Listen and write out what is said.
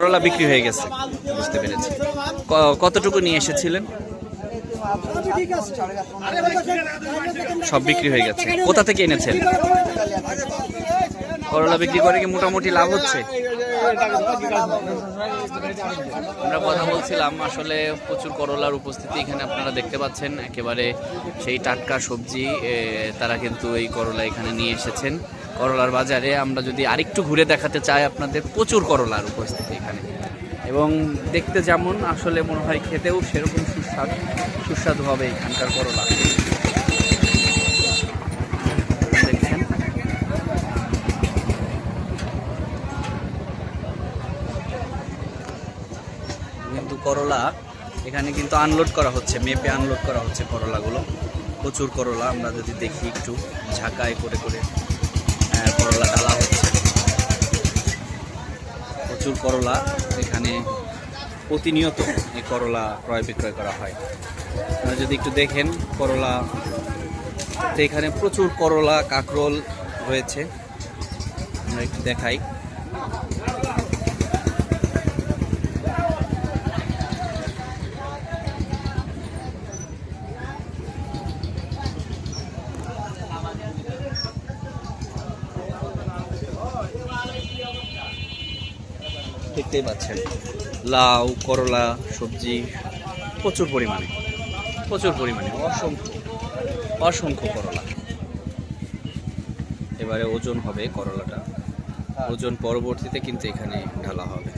করলা বিক্রি হয়ে গেছে, বুঝতে পেরেছি। কতটুকু নিয়ে এসেছিলেন? সব বিক্রি হয়ে গেছে। কোথা থেকে এনেছেন? করলা বিক্রি করে কি মোটামুটি লাভ হচ্ছে? আমরা কথা বলছিলাম, আসলে প্রচুর করলার উপস্থিতি এখানে আপনারা দেখতে পাচ্ছেন। একেবারে সেই টাটকা সবজি তারা কিন্তু এই করলা এখানে নিয়ে এসেছেন করলার বাজারে। আমরা যদি আরেকটু ঘুরে দেখাতে চাই আপনাদের, প্রচুর করলার উপস্থিতি এখানে, এবং দেখতে যেমন আসলে মনে হয় খেতেও সেরকম সুস্বাদু হবে এখানকার করলা। দেখছেন কিন্তু করলা এখানে কিন্তু আনলোড করা হচ্ছে, মেপে আনলোড করা হচ্ছে করলাগুলো। প্রচুর করলা, আমরা যদি দেখি একটু ঝাঁকায় করে করে করলা ঢালা হচ্ছে। প্রচুর করলা এখানে প্রতিনিয়ত এই করলা ক্রয় বিক্রয় করা হয়। আপনারা যদি একটু দেখেন করলা, তো এখানে প্রচুর করলা কাঁকরোল রয়েছে। আমরা একটু দেখাই। দেখতেই পাচ্ছেন লাউ, করলা, সবজি প্রচুর পরিমাণে অসংখ্য করলা। এবারে ওজন হবে করলাটা, ওজন পরবর্তীতে কিন্তু এখানে ঢালা হবে।